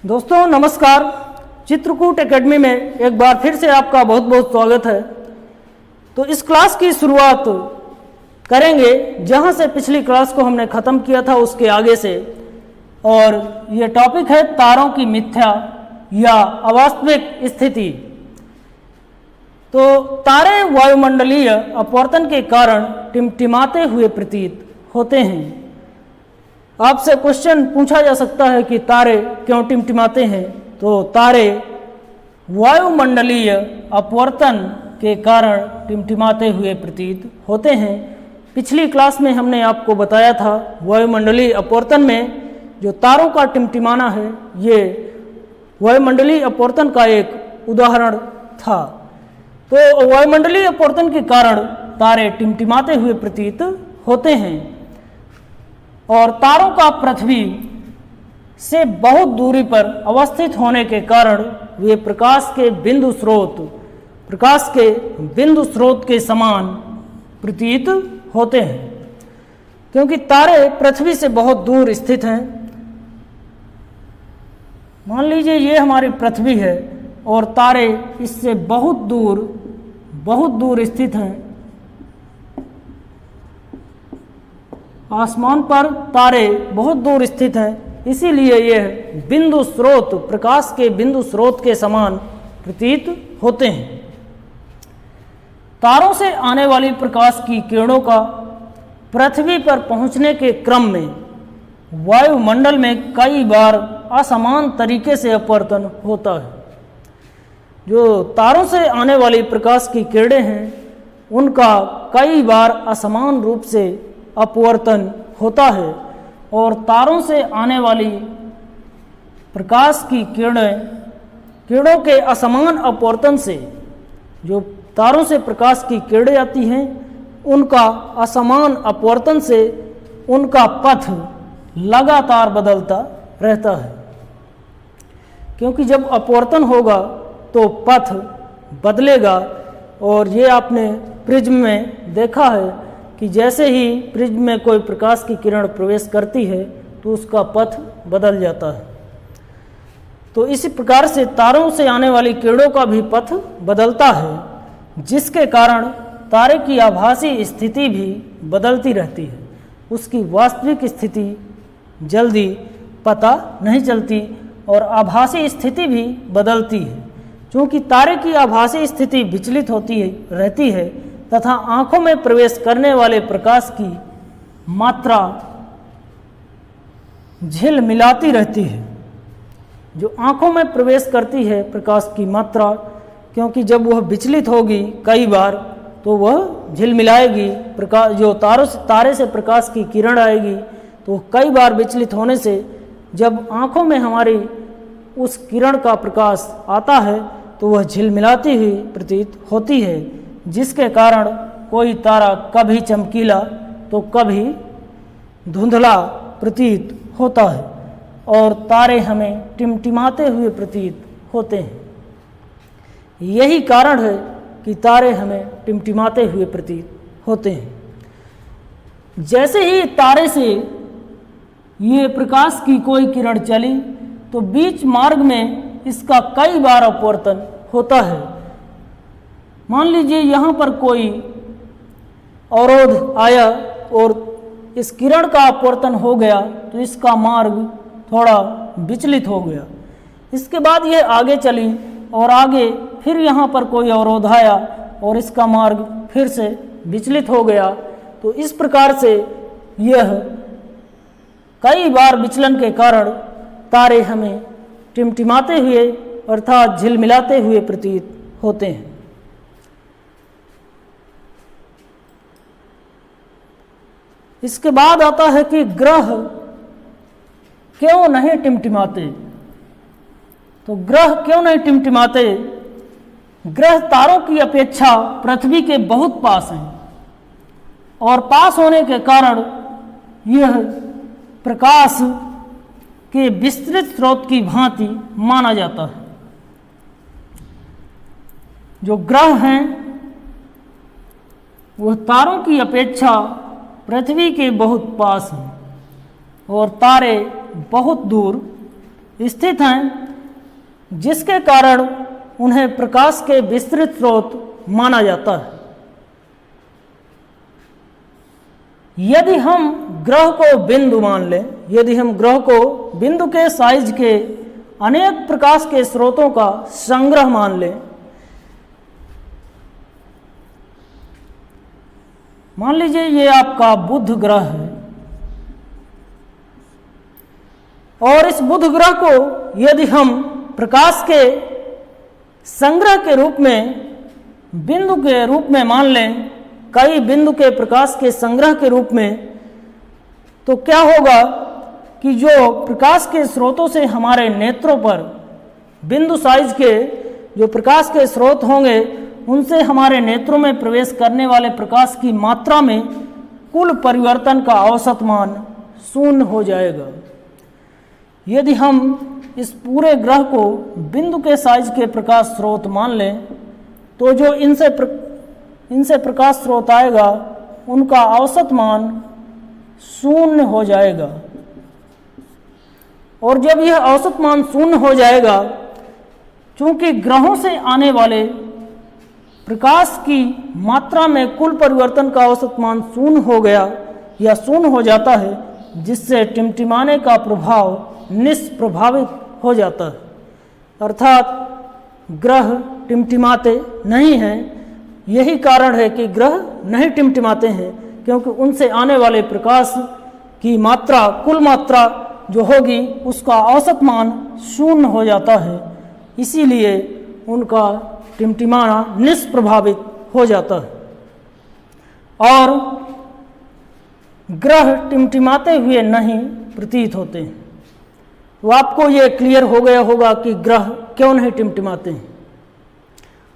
दोस्तों नमस्कार। चित्रकूट एकेडमी में एक बार फिर से आपका बहुत बहुत स्वागत है। तो इस क्लास की शुरुआत करेंगे जहां से पिछली क्लास को हमने ख़त्म किया था उसके आगे से, और ये टॉपिक है तारों की मिथ्या या अवास्तविक स्थिति। तो तारे वायुमंडलीय अपवर्तन के कारण टिमटिमाते हुए प्रतीत होते हैं। आपसे क्वेश्चन पूछा जा सकता है कि तारे क्यों टिमटिमाते हैं। तो तारे वायुमंडलीय अपवर्तन के कारण टिमटिमाते हुए प्रतीत होते हैं। पिछली क्लास में हमने आपको बताया था वायुमंडलीय अपवर्तन में जो तारों का टिमटिमाना है ये वायुमंडलीय अपवर्तन का एक उदाहरण था। तो वायुमंडलीय अपवर्तन के कारण तारे टिमटिमाते हुए प्रतीत होते हैं और तारों का पृथ्वी से बहुत दूरी पर अवस्थित होने के कारण वे प्रकाश के बिंदु स्रोत के समान प्रतीत होते हैं। क्योंकि तारे पृथ्वी से बहुत दूर स्थित हैं। मान लीजिए ये हमारी पृथ्वी है और तारे इससे बहुत दूर स्थित हैं। आसमान पर तारे बहुत दूर स्थित हैं, इसीलिए यह प्रकाश के बिंदु स्रोत के समान प्रतीत होते हैं। तारों से आने वाली प्रकाश की किरणों का पृथ्वी पर पहुंचने के क्रम में वायुमंडल में कई बार असमान तरीके से अपवर्तन होता है। जो तारों से आने वाली प्रकाश की किरणें हैं उनका कई बार असमान रूप से अपवर्तन होता है और तारों से आने वाली प्रकाश की किरणों के असमान अपवर्तन से जो तारों से प्रकाश की किरणें आती हैं उनका असमान अपवर्तन से उनका पथ लगातार बदलता रहता है। क्योंकि जब अपवर्तन होगा तो पथ बदलेगा, और ये आपने प्रिज्म में देखा है कि जैसे ही प्रिज्म में कोई प्रकाश की किरण प्रवेश करती है तो उसका पथ बदल जाता है। तो इसी प्रकार से तारों से आने वाली किरणों का भी पथ बदलता है, जिसके कारण तारे की आभासी स्थिति भी बदलती रहती है। उसकी वास्तविक स्थिति जल्दी पता नहीं चलती और आभासी स्थिति भी बदलती है। क्योंकि तारे की आभासी स्थिति विचलित रहती है तथा आंखों में प्रवेश करने वाले प्रकाश की मात्रा झिलमिलाती रहती है। जो आंखों में प्रवेश करती है प्रकाश की मात्रा, क्योंकि जब वह विचलित होगी कई बार तो वह झिलमिलाएगी। जो तारे से प्रकाश की किरण आएगी तो कई बार विचलित होने से जब आंखों में हमारी उस किरण का प्रकाश आता है तो वह झिलमिलाती हुई प्रतीत होती है, जिसके कारण कोई तारा कभी चमकीला तो कभी धुंधला प्रतीत होता है और तारे हमें टिमटिमाते हुए प्रतीत होते हैं। यही कारण है कि तारे हमें टिमटिमाते हुए प्रतीत होते हैं। जैसे ही तारे से ये प्रकाश की कोई किरण चली तो बीच मार्ग में इसका कई बार अपवर्तन होता है। मान लीजिए यहाँ पर कोई अवरोध आया और इस किरण का अपवर्तन हो गया तो इसका मार्ग थोड़ा विचलित हो गया। इसके बाद ये आगे चली और आगे फिर यहाँ पर कोई अवरोध आया और इसका मार्ग फिर से विचलित हो गया। तो इस प्रकार से यह कई बार विचलन के कारण तारे हमें टिमटिमाते हुए अर्थात झिलमिलाते हुए प्रतीत होते हैं। इसके बाद आता है कि ग्रह क्यों नहीं टिमटिमाते। तो ग्रह क्यों नहीं टिमटिमाते? ग्रह तारों की अपेक्षा पृथ्वी के बहुत पास हैं और पास होने के कारण यह प्रकाश के विस्तृत स्रोत की भांति माना जाता है। जो ग्रह हैं वह तारों की अपेक्षा पृथ्वी के बहुत पास हैं और तारे बहुत दूर स्थित हैं, जिसके कारण उन्हें प्रकाश के विस्तृत स्रोत माना जाता है। यदि हम ग्रह को बिंदु मान लें, यदि हम ग्रह को बिंदु के साइज के अनेक प्रकाश के स्रोतों का संग्रह मान लें, मान लीजिए ये आपका बुध ग्रह है, और इस बुध ग्रह को यदि हम प्रकाश के संग्रह के रूप में, बिंदु के रूप में मान लें, कई बिंदु के प्रकाश के संग्रह के रूप में, तो क्या होगा कि जो प्रकाश के स्रोतों से हमारे नेत्रों पर, बिंदु साइज के जो प्रकाश के स्रोत होंगे, उनसे हमारे नेत्रों में प्रवेश करने वाले प्रकाश की मात्रा में कुल परिवर्तन का औसत मान शून्य हो जाएगा। यदि हम इस पूरे ग्रह को बिंदु के साइज के प्रकाश स्रोत मान लें, तो जो इनसे प्रकाश स्रोत आएगा, उनका औसत मान शून्य हो जाएगा। और जब यह औसत मान शून्य हो जाएगा, चूंकि ग्रहों से आने वाले प्रकाश की मात्रा में कुल परिवर्तन का औसत मान शून्य हो गया या शून्य हो जाता है, जिससे टिमटिमाने का प्रभाव निष्प्रभावित हो जाता है, अर्थात ग्रह टिमटिमाते नहीं हैं। यही कारण है कि ग्रह नहीं टिमटिमाते हैं, क्योंकि उनसे आने वाले प्रकाश की मात्रा, कुल मात्रा जो होगी, उसका औसत मान शून्य हो जाता है। इसीलिए उनका टिमटिमाना निष्प्रभावित हो जाता है और ग्रह टिमटिमाते हुए नहीं प्रतीत होते हैं। तो आपको ये क्लियर हो गया होगा कि ग्रह क्यों नहीं टिमटिमाते हैं,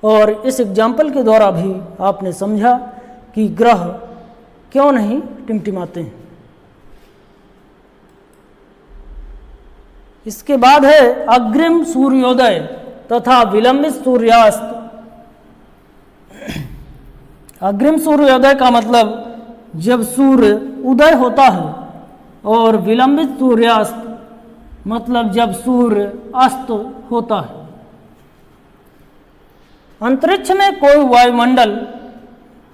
और इस एग्जाम्पल के द्वारा भी आपने समझा कि ग्रह क्यों नहीं टिमटिमाते हैं। इसके बाद है अग्रिम सूर्योदय तथा विलंबित सूर्यास्त। अग्रिम सूर्योदय का मतलब जब सूर्य उदय होता है, और विलंबित सूर्यास्त मतलब जब सूर्य अस्त होता है। अंतरिक्ष में कोई वायुमंडल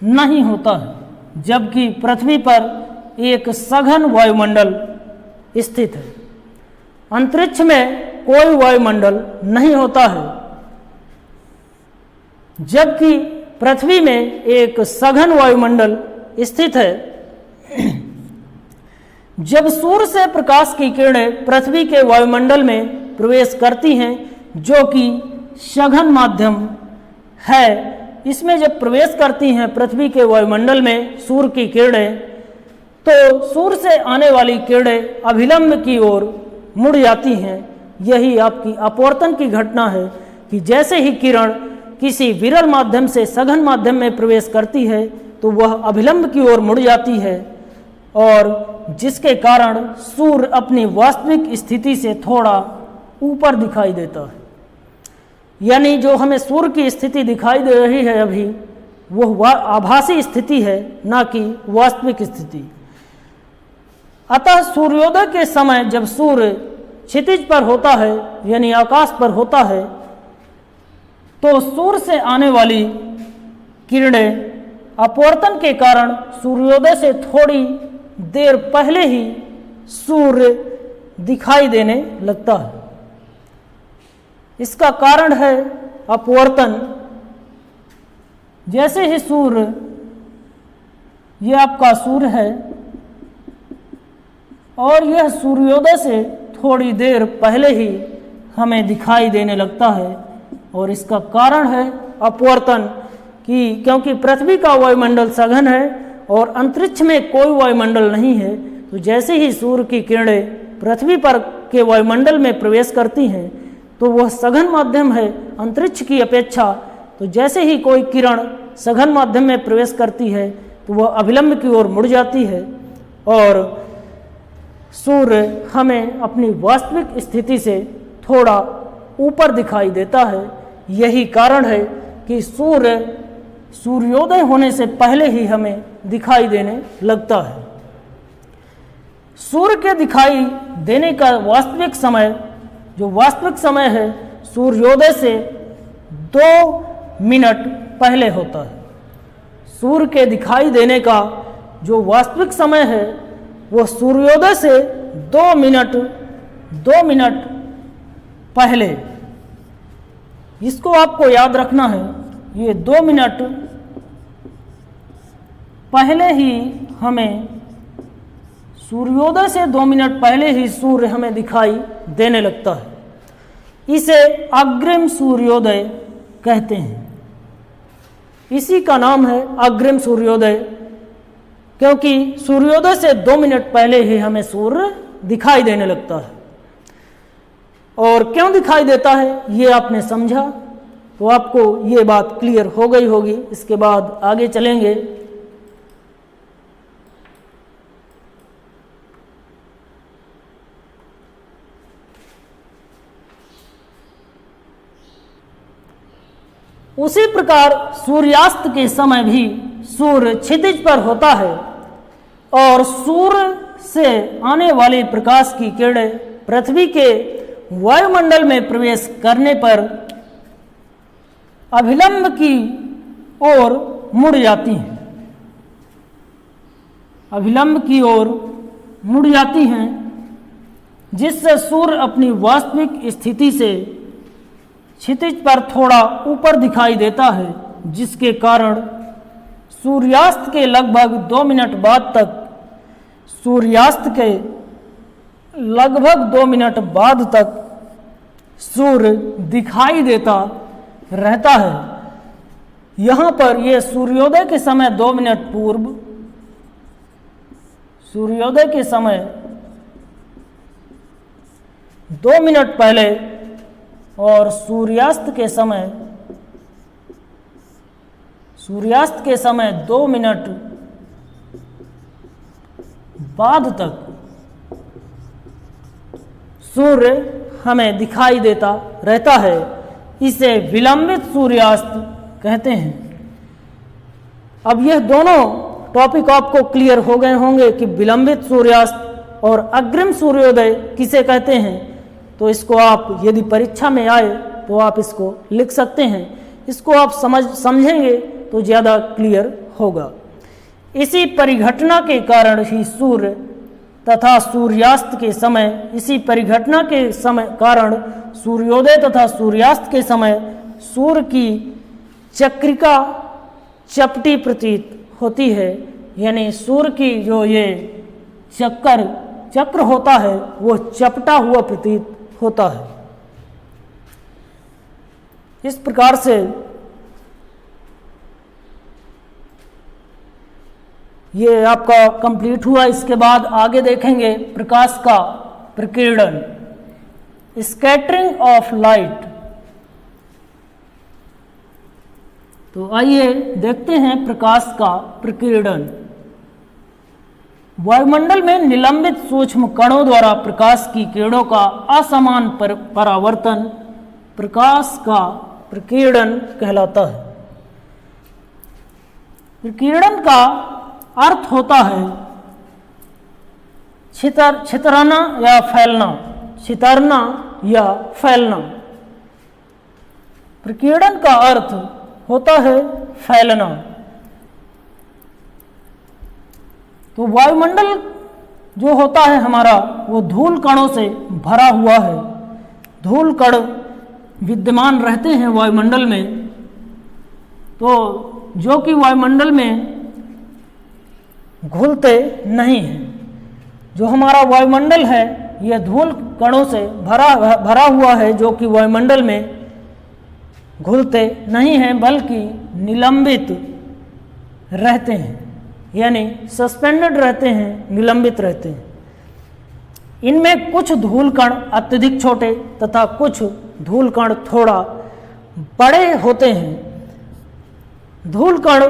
नहीं होता है, जबकि पृथ्वी पर एक सघन वायुमंडल स्थित है। अंतरिक्ष में कोई वायुमंडल नहीं होता है, जबकि पृथ्वी में एक सघन वायुमंडल स्थित है। जब सूर्य से प्रकाश की किरणें पृथ्वी के वायुमंडल में प्रवेश करती हैं, जो कि सघन माध्यम है, इसमें जब प्रवेश करती हैं पृथ्वी के वायुमंडल में सूर्य की किरणें, तो सूर्य से आने वाली किरणें अभिलंब की ओर मुड़ जाती हैं। यही आपकी अपवर्तन की घटना है कि जैसे ही किरण किसी विरल माध्यम से सघन माध्यम में प्रवेश करती है, तो वह अभिलंब की ओर मुड़ जाती है, और जिसके कारण सूर्य अपनी वास्तविक स्थिति से थोड़ा ऊपर दिखाई देता है। यानी जो हमें सूर्य की स्थिति दिखाई दे रही है अभी, वह आभासी स्थिति है, ना कि वास्तविक स्थिति। अतः सूर्योदय के समय जब सूर्य क्षितिज पर होता है, यानी आकाश पर होता है, तो सूर्य से आने वाली किरणें अपवर्तन के कारण सूर्योदय से थोड़ी देर पहले ही सूर्य दिखाई देने लगता है। इसका कारण है अपवर्तन। जैसे ही सूर्य, ये आपका सूर्य है, और यह सूर्योदय से थोड़ी देर पहले ही हमें दिखाई देने लगता है, और इसका कारण है अपवर्तन कि क्योंकि पृथ्वी का वायुमंडल सघन है और अंतरिक्ष में कोई वायुमंडल नहीं है, तो जैसे ही सूर्य की किरणें पृथ्वी पर के वायुमंडल में प्रवेश करती हैं, तो वह सघन माध्यम है अंतरिक्ष की अपेक्षा। तो जैसे ही कोई किरण सघन माध्यम में प्रवेश करती है, तो वह अभिलंब की ओर मुड़ जाती है, और सूर्य हमें अपनी वास्तविक स्थिति से थोड़ा ऊपर दिखाई देता है। यही कारण है कि सूर्य सूर्योदय होने से पहले ही हमें दिखाई देने लगता है। सूर्य के दिखाई देने का वास्तविक समय जो वास्तविक समय है सूर्योदय से 2 मिनट पहले होता है। सूर्य के दिखाई देने का जो वास्तविक समय है वो सूर्योदय से 2 मिनट पहले, इसको आपको याद रखना है। ये 2 मिनट पहले ही हमें सूर्योदय से 2 मिनट पहले ही सूर्य हमें दिखाई देने लगता है। इसे अग्रिम सूर्योदय कहते हैं। इसी का नाम है अग्रिम सूर्योदय, क्योंकि सूर्योदय से 2 मिनट पहले ही हमें सूर्य दिखाई देने लगता है। और क्यों दिखाई देता है ये आपने समझा तो आपको ये बात क्लियर हो गई होगी। इसके बाद आगे चलेंगे। उसी प्रकार सूर्यास्त के समय भी सूर्य क्षितिज पर होता है और सूर्य से आने वाली प्रकाश की किरणें पृथ्वी के वायुमंडल में प्रवेश करने पर अभिलंब की ओर मुड़ जाती हैं। अभिलंब की ओर मुड़ जाती हैं, जिससे सूर्य अपनी वास्तविक स्थिति से क्षितिज पर थोड़ा ऊपर दिखाई देता है, जिसके कारण सूर्यास्त के लगभग 2 मिनट बाद तक सूर्य दिखाई देता रहता है। यहाँ पर यह सूर्योदय के समय 2 मिनट पूर्व, सूर्योदय के समय 2 मिनट पहले और सूर्यास्त के समय 2 मिनट बाद तक सूर्य हमें दिखाई देता रहता है। इसे विलंबित सूर्यास्त कहते हैं। अब यह दोनों टॉपिक आपको क्लियर हो गए होंगे कि विलंबित सूर्यास्त और अग्रिम सूर्योदय किसे कहते हैं। तो इसको आप यदि परीक्षा में आए तो आप इसको लिख सकते हैं। इसको आप समझेंगे तो ज़्यादा क्लियर होगा। इसी परिघटना के कारण ही सूर्य तथा सूर्यास्त के समय, इसी परिघटना के कारण सूर्योदय तथा सूर्यास्त के समय सूर्य की चक्रिका चपटी प्रतीत होती है। यानी सूर्य की जो ये चक्र होता है वो चपटा हुआ प्रतीत होता है। इस प्रकार से ये आपका कंप्लीट हुआ। इसके बाद आगे देखेंगे प्रकाश का प्रकीर्णन, स्कैटरिंग ऑफ लाइट। तो आइए देखते हैं प्रकाश का प्रकीर्णन। वायुमंडल में निलंबित सूक्ष्म कणों द्वारा प्रकाश की किरणों का असमान परावर्तन प्रकाश का प्रकीर्णन कहलाता है। प्रकीर्णन का अर्थ होता है छितरना या फैलना, छितरना या फैलना। प्रकीर्णन का अर्थ होता है फैलना। तो वायुमंडल जो होता है हमारा वो धूल कणों से भरा हुआ है। धूल कण विद्यमान रहते हैं वायुमंडल में, तो जो कि वायुमंडल में घुलते नहीं हैं। जो हमारा वायुमंडल है यह धूल कणों से भरा हुआ है, जो कि वायुमंडल में घुलते नहीं हैं बल्कि निलंबित रहते हैं, यानी सस्पेंडेड रहते हैं, निलंबित रहते हैं। इनमें कुछ धूल कण अत्यधिक छोटे तथा कुछ धूल कण थोड़ा बड़े होते हैं। धूल कण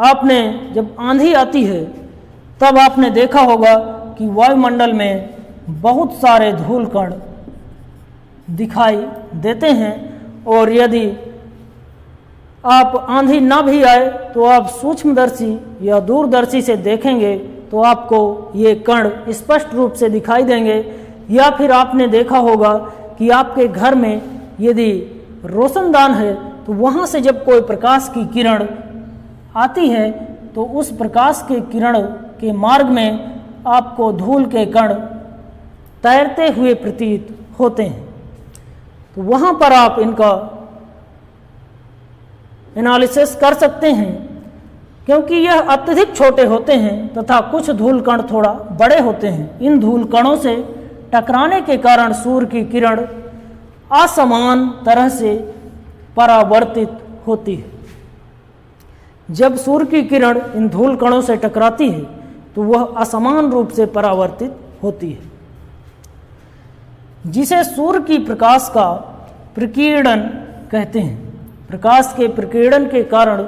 आपने जब आंधी आती है तब आपने देखा होगा कि वायुमंडल में बहुत सारे धूल कण दिखाई देते हैं, और यदि आप आंधी ना भी आए तो आप सूक्ष्मदर्शी या दूरदर्शी से देखेंगे तो आपको ये कण स्पष्ट रूप से दिखाई देंगे। या फिर आपने देखा होगा कि आपके घर में यदि रोशनदान है तो वहाँ से जब कोई प्रकाश की किरण आती है तो उस प्रकाश के किरण के मार्ग में आपको धूल के कण तैरते हुए प्रतीत होते हैं। तो वहाँ पर आप इनका एनालिसिस कर सकते हैं, क्योंकि यह अत्यधिक छोटे होते हैं तथा कुछ धूल कण थोड़ा बड़े होते हैं। इन धूल कणों से टकराने के कारण सूर्य की किरण असमान तरह से परावर्तित होती है। जब सूर्य की किरण इन धूल कणों से टकराती है तो वह असमान रूप से परावर्तित होती है, जिसे सूर्य की प्रकाश का प्रकीर्णन कहते हैं। प्रकाश के प्रकीर्णन के कारण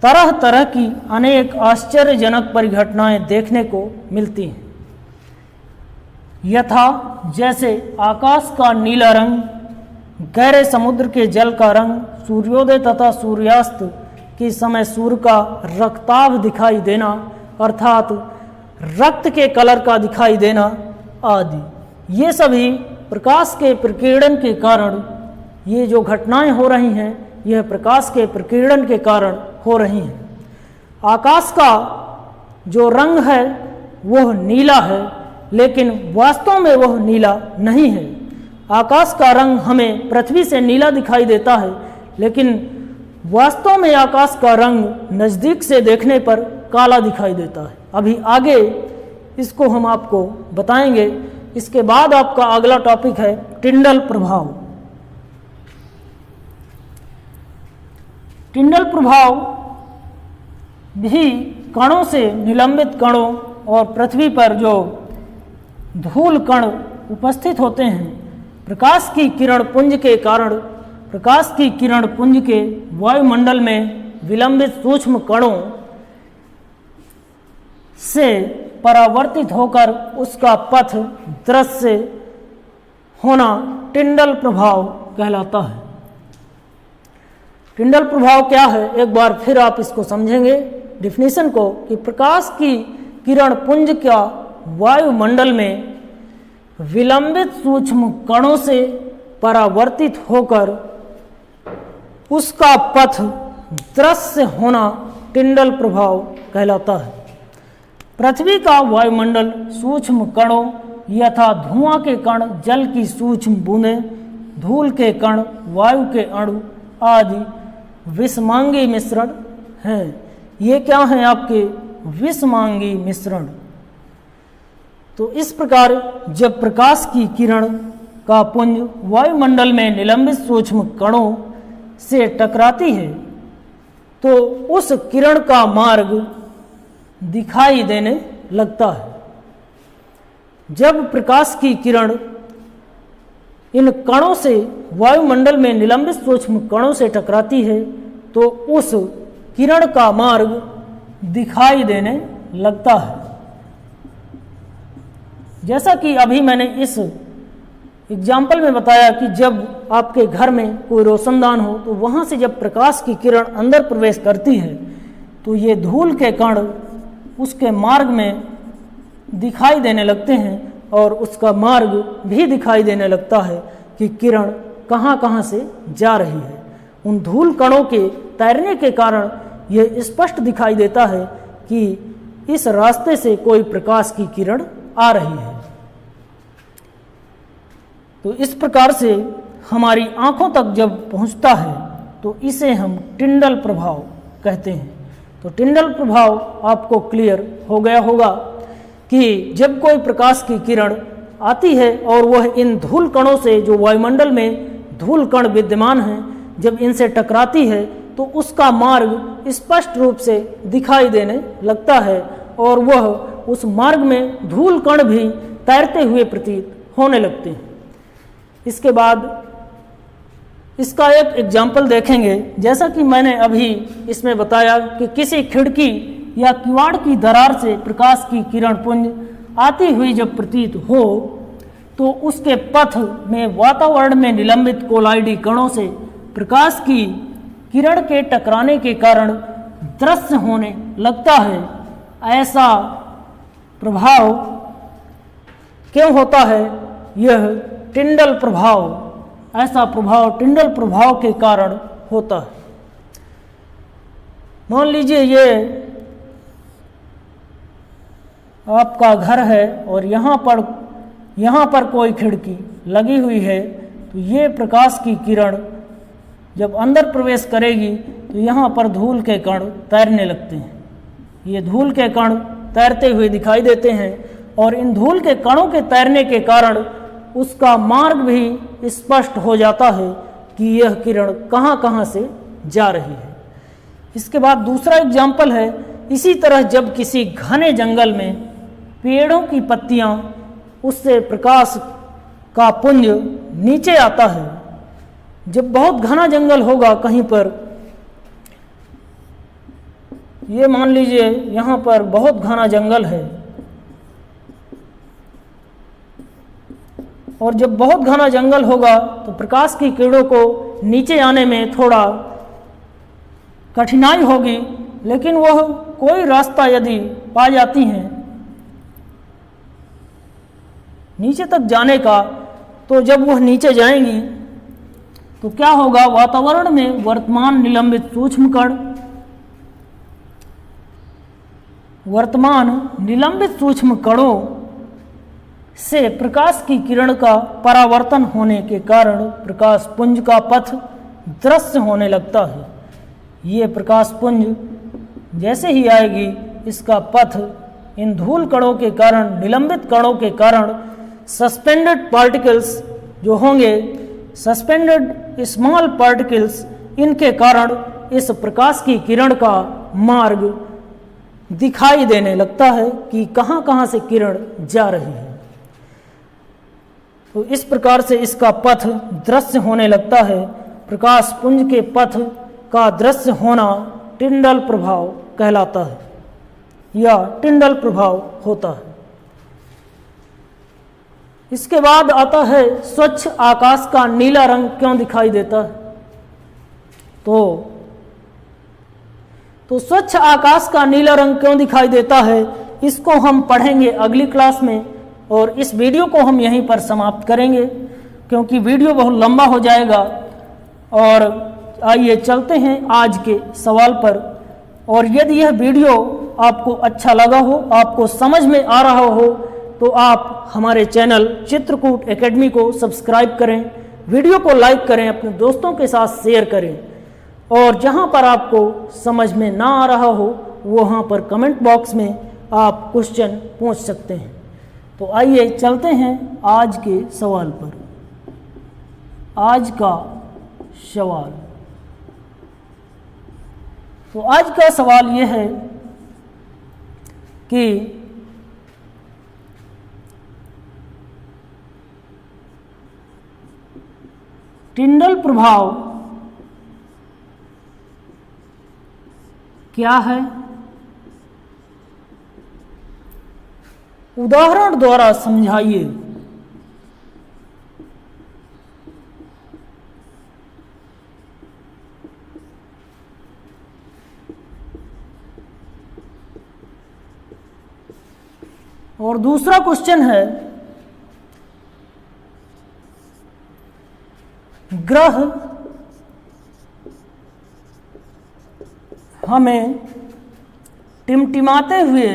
तरह तरह की अनेक आश्चर्यजनक परिघटनाएं देखने को मिलती हैं, यथा जैसे आकाश का नीला रंग, गहरे समुद्र के जल का रंग, सूर्योदय तथा सूर्यास्त के समय सूर्य का रक्ताभ दिखाई देना अर्थात रक्त के कलर का दिखाई देना आदि। ये सभी प्रकाश के प्रकीर्णन के कारण, ये जो घटनाएं हो रही हैं यह प्रकाश के प्रकीर्णन के कारण हो रही हैं। आकाश का जो रंग है वह नीला है, लेकिन वास्तव में वह नीला नहीं है। आकाश का रंग हमें पृथ्वी से नीला दिखाई देता है, लेकिन वास्तव में आकाश का रंग नज़दीक से देखने पर काला दिखाई देता है। अभी आगे इसको हम आपको बताएंगे। इसके बाद आपका अगला टॉपिक है टिंडल प्रभाव। टिंडल प्रभाव भी कणों से निलंबित कणों और पृथ्वी पर जो धूल कण उपस्थित होते हैं, प्रकाश की किरण पुंज के कारण, प्रकाश की किरण पुंज के वायुमंडल में विलंबित सूक्ष्म कणों से परावर्तित होकर उसका पथ दृश्य होना टिंडल प्रभाव कहलाता है। टिंडल प्रभाव क्या है, एक बार फिर आप इसको समझेंगे डिफिनीशन को, कि प्रकाश की किरण पुंज का वायुमंडल में विलंबित सूक्ष्म कणों से परावर्तित होकर उसका पथ दृश्य होना टिंडल प्रभाव कहलाता है। पृथ्वी का वायुमंडल सूक्ष्म कणों यथा धुआं के कण, जल की सूक्ष्म बूंदें, धूल के कण, वायु के अणु आदि विषमांगी मिश्रण हैं। ये क्या हैं आपके विषमांगी मिश्रण। तो इस प्रकार जब प्रकाश की किरण का पुंज वायुमंडल में निलंबित सूक्ष्म कणों से टकराती है तो उस किरण का मार्ग दिखाई देने लगता है। जब प्रकाश की किरण इन कणों से वायुमंडल में निलंबित सूक्ष्म कणों से टकराती है तो उस किरण का मार्ग दिखाई देने लगता है। जैसा कि अभी मैंने इस एग्जाम्पल में बताया कि जब आपके घर में कोई रोशनदान हो तो वहाँ से जब प्रकाश की किरण अंदर प्रवेश करती है तो ये धूल के कण उसके मार्ग में दिखाई देने लगते हैं और उसका मार्ग भी दिखाई देने लगता है कि किरण कहाँ कहाँ से जा रही है। उन धूल कणों के तैरने के कारण यह स्पष्ट दिखाई देता है कि इस रास्ते से कोई प्रकाश की किरण आ रही है। तो इस प्रकार से हमारी आंखों तक जब पहुंचता है तो इसे हम टिंडल प्रभाव कहते हैं। तो टिंडल प्रभाव आपको क्लियर हो गया होगा कि जब कोई प्रकाश की किरण आती है और वह इन धूल कणों से, जो वायुमंडल में धूल कण विद्यमान हैं, जब इनसे टकराती है तो उसका मार्ग स्पष्ट रूप से दिखाई देने लगता है और वह उस मार्ग में धूल कण भी तैरते हुए प्रतीत होने लगते हैं। इसके बाद इसका एक एग्जाम्पल देखेंगे। जैसा कि मैंने अभी इसमें बताया कि किसी खिड़की या किवाड़ की दरार से प्रकाश की किरण पुंज आती हुई जब प्रतीत हो तो उसके पथ में वातावरण में निलंबित कोलाइडी कणों से प्रकाश की किरण के टकराने के कारण दृश्य होने लगता है। ऐसा प्रभाव क्यों होता है, यह टिंडल प्रभाव, ऐसा प्रभाव टिंडल प्रभाव के कारण होता है। मान लीजिए ये आपका घर है और यहाँ पर कोई खिड़की लगी हुई है, तो ये प्रकाश की किरण जब अंदर प्रवेश करेगी तो यहाँ पर धूल के कण तैरने लगते हैं। ये धूल के कण तैरते हुए दिखाई देते हैं और इन धूल के कणों के तैरने के कारण उसका मार्ग भी स्पष्ट हो जाता है कि यह किरण कहाँ कहाँ से जा रही है। इसके बाद दूसरा एग्जाम्पल है, इसी तरह जब किसी घने जंगल में पेड़ों की पत्तियां, उससे प्रकाश का पुंज नीचे आता है। जब बहुत घना जंगल होगा कहीं पर, ये मान लीजिए यहाँ पर बहुत घना जंगल है और जब बहुत घना जंगल होगा तो प्रकाश की किरणों को नीचे आने में थोड़ा कठिनाई होगी, लेकिन वह कोई रास्ता यदि पा जाती हैं नीचे तक जाने का, तो जब वह नीचे जाएंगी तो क्या होगा, वातावरण में वर्तमान निलंबित सूक्ष्म कणों से प्रकाश की किरण का परावर्तन होने के कारण प्रकाश पुंज का पथ दृश्य होने लगता है। ये प्रकाश पुंज जैसे ही आएगी, इसका पथ इन धूल कणों के कारण, निलंबित कणों के कारण, सस्पेंडेड पार्टिकल्स जो होंगे, सस्पेंडेड स्मॉल पार्टिकल्स, इनके कारण इस प्रकाश की किरण का मार्ग दिखाई देने लगता है कि कहाँ कहाँ से किरण जा रही है। तो इस प्रकार से इसका पथ दृश्य होने लगता है। प्रकाश पुंज के पथ का दृश्य होना टिंडल प्रभाव कहलाता है या टिंडल प्रभाव होता है। इसके बाद आता है स्वच्छ आकाश का नीला रंग क्यों दिखाई देता है। तो स्वच्छ आकाश का नीला रंग क्यों दिखाई देता है, इसको हम पढ़ेंगे अगली क्लास में, और इस वीडियो को हम यहीं पर समाप्त करेंगे क्योंकि वीडियो बहुत लंबा हो जाएगा। और आइए चलते हैं आज के सवाल पर। और यदि यह वीडियो आपको अच्छा लगा हो, आपको समझ में आ रहा हो, तो आप हमारे चैनल चित्रकूट एकेडमी को सब्सक्राइब करें, वीडियो को लाइक करें, अपने दोस्तों के साथ शेयर करें, और जहां पर आपको समझ में ना आ रहा हो वहां पर कमेंट बॉक्स में आप क्वेश्चन पूछ सकते हैं। तो आइए चलते हैं आज के सवाल पर। आज का सवाल, तो आज का सवाल यह है कि टिंडल प्रभाव क्या है, उदाहरण द्वारा समझाइए। और दूसरा क्वेश्चन है, ग्रह हमें टिमटिमाते हुए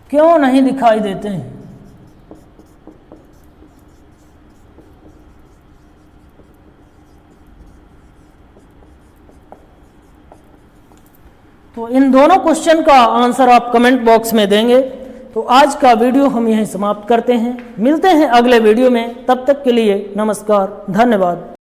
क्यों नहीं दिखाई देते हैं। तो इन दोनों क्वेश्चन का आंसर आप कमेंट बॉक्स में देंगे। तो आज का वीडियो हम यहीं समाप्त करते हैं, मिलते हैं अगले वीडियो में। तब तक के लिए नमस्कार, धन्यवाद।